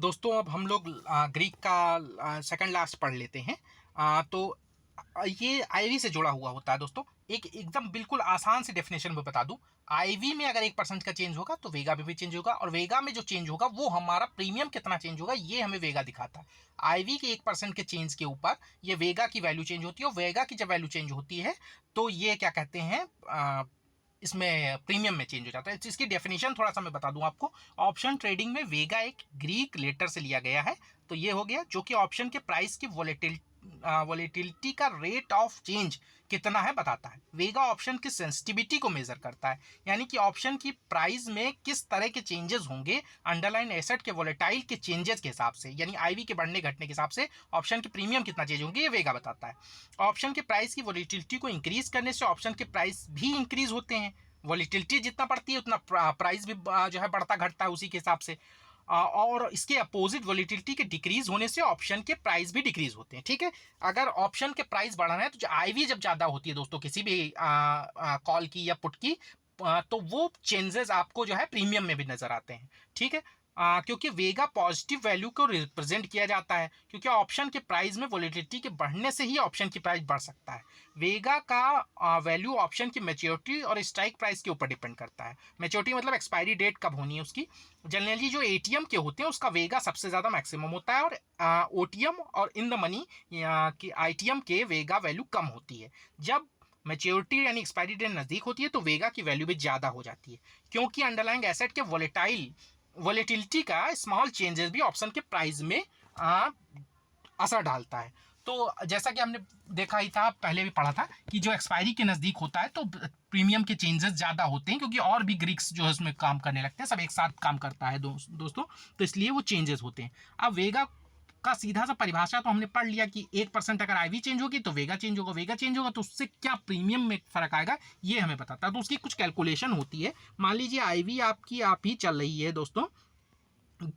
दोस्तों अब हम लोग ग्रीक का सेकंड लास्ट पढ़ लेते हैं। तो ये आईवी से जुड़ा हुआ होता है दोस्तों। एक एकदम बिल्कुल आसान सी डेफिनेशन में बता दूं। आईवी में अगर 1% का चेंज होगा तो वेगा में भी चेंज होगा, और वेगा में जो चेंज होगा वो हमारा प्रीमियम कितना चेंज होगा ये हमें वेगा दिखाता है। आईवी के 1% के चेंज के ऊपर ये वेगा की वैल्यू चेंज होती है, और वेगा की जब वैल्यू चेंज होती है तो ये क्या कहते हैं, इसमें प्रीमियम में चेंज हो जाता है। इसकी डेफिनेशन थोड़ा सा मैं बता दूं आपको। ऑप्शन ट्रेडिंग में वेगा एक ग्रीक लेटर से लिया गया है। तो ये हो गया जो कि ऑप्शन के प्राइस की वॉलेटिलिटी का रेट ऑफ चेंज कितना है बताता है। वेगा ऑप्शन की सेंसिटिविटी को मेजर करता है, यानी कि ऑप्शन की प्राइस में किस तरह के चेंजेस होंगे अंडरलाइन एसेट के वॉलेटाइल के चेंजेस के हिसाब से, यानी आईवी के बढ़ने घटने के हिसाब से ऑप्शन की प्रीमियम कितना चेंज होंगे ये वेगा बताता है। ऑप्शन के प्राइस की वॉलेटिलिटी को इंक्रीज करने से ऑप्शन के प्राइस भी इंक्रीज होते हैं। वॉलेटिलिटी जितना बढ़ती है उतना प्राइस भी जो है बढ़ता घटता है उसी के हिसाब से। और इसके अपोजिट वॉलेटिलिटी के डिक्रीज होने से ऑप्शन के प्राइस भी डिक्रीज होते हैं। ठीक है, अगर ऑप्शन के प्राइस बढ़ रहे हैं तो आईवी जब ज्यादा होती है दोस्तों किसी भी कॉल की या पुट की, तो वो चेंजेस आपको जो है प्रीमियम में भी नजर आते हैं। ठीक है, क्योंकि वेगा पॉजिटिव वैल्यू को रिप्रेजेंट किया जाता है, क्योंकि ऑप्शन के प्राइस में वॉलेटिलिटी के बढ़ने से ही ऑप्शन की प्राइस बढ़ सकता है। वेगा का वैल्यू ऑप्शन की मैच्योरिटी और स्ट्राइक प्राइस के ऊपर डिपेंड करता है। मैच्योरिटी मतलब एक्सपायरी डेट कब होनी है उसकी। जनरली जो एटीएम के होते हैं उसका वेगा सबसे ज़्यादा मैक्सिमम होता है, और ओटीएम और इन द मनी की आईटीएम के वेगा वैल्यू कम होती है। जब मैच्योरिटी यानी एक्सपायरी डेट नज़दीक होती है तो वेगा की वैल्यू भी ज़्यादा हो जाती है, क्योंकि अंडरलाइंग एसेट के वॉलेटिलिटी का स्मॉल चेंजेस भी ऑप्शन के प्राइस में असर डालता है। तो जैसा कि हमने देखा ही था, पहले भी पढ़ा था कि जो एक्सपायरी के नज़दीक होता है तो प्रीमियम के चेंजेस ज़्यादा होते हैं, क्योंकि और भी ग्रीक्स जो है उसमें काम करने लगते हैं, सब एक साथ काम करता है दोस्तों, तो इसलिए वो चेंजेस होते हैं। अब वेगा का सीधा सा परिभाषा तो हमने पढ़ लिया कि 1% अगर आईवी चेंज होगी तो वेगा चेंज होगा, वेगा चेंज होगा तो उससे क्या प्रीमियम में फर्क आएगा ये हमें बताता है। तो उसकी कुछ कैलकुलेशन होती है। मान लीजिए आईवी आपकी आप ही चल रही है दोस्तों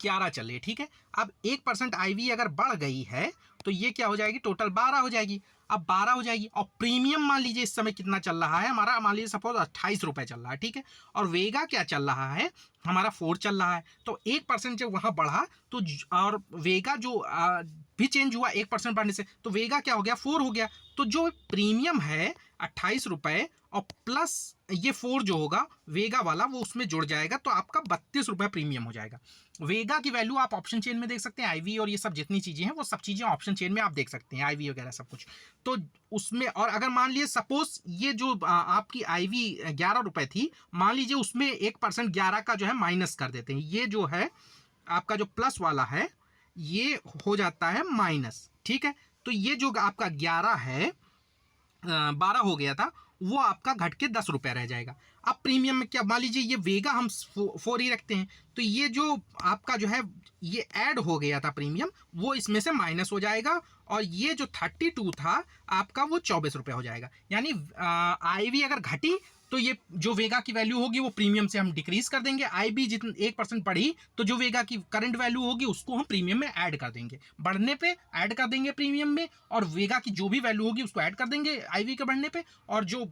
11 चल रही है, ठीक है। अब 1% आईवी अगर बढ़ गई है तो ये क्या हो जाएगी, टोटल 12 हो जाएगी। अब 12 हो जाएगी, और प्रीमियम मान लीजिए इस समय कितना चल रहा है हमारा, मान लीजिए सपोज 28 रुपए चल रहा है, ठीक है। और वेगा क्या चल रहा है हमारा 4 चल रहा है। तो 1% जब वहां बढ़ा तो और वेगा जो भी चेंज हुआ 1% बढ़ने से, तो वेगा क्या हो गया, 4 हो गया। तो जो प्रीमियम है 28 रुपए और प्लस ये 4 जो होगा वेगा वाला वो उसमें जुड़ जाएगा, तो आपका 32 रुपए प्रीमियम हो जाएगा। वेगा की वैल्यू आप ऑप्शन चेन में देख सकते हैं, आईवी और ये सब जितनी चीजें हैं वो सब चीजें ऑप्शन चेन में आप देख सकते हैं, आईवी वगैरह सब कुछ। तो उसमें, और अगर मान लीजिए सपोज ये जो आपकी आईवी 11 रुपए थी, मान लीजिए उसमें 1% 11 का जो है माइनस कर देते हैं, ये जो है आपका जो प्लस वाला है ये हो जाता है माइनस, ठीक है। तो ये जो आपका 11 है 12 हो गया था, वो आपका घट के 10 रुपए रह जाएगा। अब प्रीमियम में क्या, मान लीजिए ये वेगा हम 4 ही रखते हैं, तो ये जो आपका जो है ये ऐड हो गया था प्रीमियम, वो इसमें से माइनस हो जाएगा, और ये जो 32 था आपका वो 24 रुपए हो जाएगा। यानी आईवी अगर घटी तो ये जो वेगा की वैल्यू होगी वो प्रीमियम से हम डिक्रीज कर देंगे। आईबी जितनी 1% बढ़ी तो जो वेगा की करंट वैल्यू होगी उसको हम प्रीमियम में ऐड कर देंगे, बढ़ने पे ऐड कर देंगे प्रीमियम में, और वेगा की जो भी वैल्यू होगी उसको ऐड कर देंगे आईवी के बढ़ने पे, और जो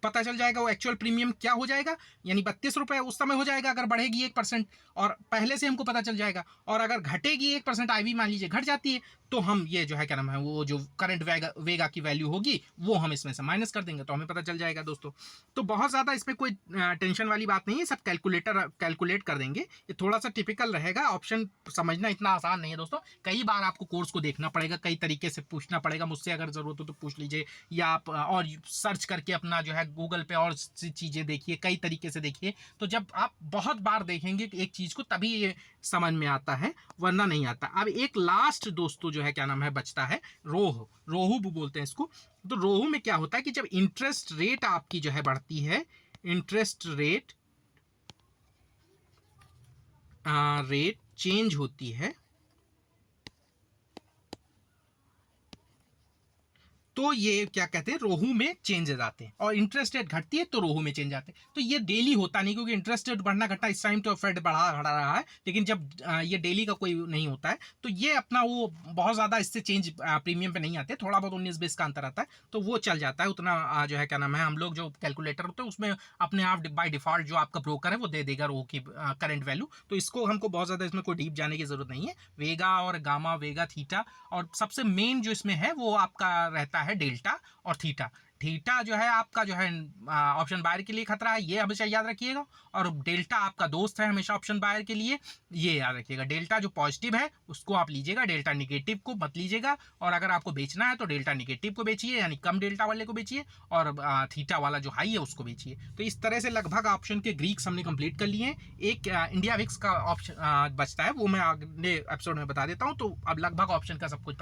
पता चल जाएगा वो एक्चुअल प्रीमियम क्या हो जाएगा, यानी 32 रुपए उस समय हो जाएगा अगर बढ़ेगी 1%, और पहले से हमको पता चल जाएगा। और अगर घटेगी 1% आईवी मान लीजिए घट जाती है, तो हम ये जो है क्या नाम है वो जो करंट वेगा की वैल्यू होगी वो हम इसमें से माइनस कर देंगे, तो हमें पता चल जाएगा दोस्तों। तो बहुत ज़्यादा इसमें कोई टेंशन वाली बात नहीं है, सब कैलकुलेट कर देंगे। ये थोड़ा सा टिपिकल रहेगा, ऑप्शन समझना इतना आसान नहीं है दोस्तों। कई बार आपको कोर्स को देखना पड़ेगा, कई तरीके से पूछना पड़ेगा, मुझसे अगर ज़रूरत हो तो पूछ लीजिए, या आप और सर्च करके अपना जो है गूगल पे और चीज़ें देखिए, कई तरीके से देखिए। तो जब आप बहुत बार देखेंगे एक चीज़ को तभी ये समझ में आता है, वरना नहीं आता। अब एक लास्ट दोस्तों जो है क्या नाम है बचता है, रोहू बोलते हैं इसको। तो रोहू में क्या होता है कि जब इंटरेस्ट रेट आपकी जो है बढ़ती है, इंटरेस्ट रेट चेंज होती है, तो तो ये क्या कहते हैं, रोहू में चेंजेस आते हैं, और इंटरेस्ट रेट घटती है तो रोहू में चेंज आते हैं। तो ये डेली होता नहीं, क्योंकि इंटरेस्ट रेट बढ़ना घटा इस टाइम तो फेड बढ़ा रहा है, लेकिन जब ये डेली का कोई नहीं होता है तो ये अपना वो बहुत ज़्यादा इससे चेंज प्रीमियम पे नहीं आते, थोड़ा बहुत 19-20 का अंतर आता है तो वो चल जाता है उतना। जो है क्या नाम है, हम लोग जो कैलकुलेटर होते हैं उसमें अपने आप बाय डिफॉल्ट जो आपका ब्रोकर है वो दे देगा रोहू की करंट वैल्यू। तो इसको हमको बहुत ज़्यादा इसमें कोई डीप जाने की जरूरत नहीं है। वेगा और गामा, वेगा, थीटा, और सबसे मेन जो इसमें है वो आपका रहता है डेल्टा और थीटा। थीटा जो है आपका जो है ऑप्शन बायर के लिए खतरा है, ये हमेशा याद रखिएगा। और डेल्टा आपका दोस्त है हमेशा ऑप्शन बायर के लिए, ये याद रखिएगा। डेल्टा जो पॉजिटिव है उसको आप लीजिएगा, डेल्टा निगेटिव को मत लीजिएगा। और अगर आपको बेचना है तो डेल्टा निगेटिव को बेचिए, यानी कम डेल्टा वाले को बेचिए, और थीटा वाला जो हाई है उसको बेचिए। तो इस तरह से लगभग ऑप्शन के ग्रीक्स हमने कंप्लीट कर लिए हैं। एक इंडिया विक्स का ऑप्शन बचता है, वो मैं अगले एपिसोड में बता देता हूँ। तो अब लगभग ऑप्शन का सब कुछ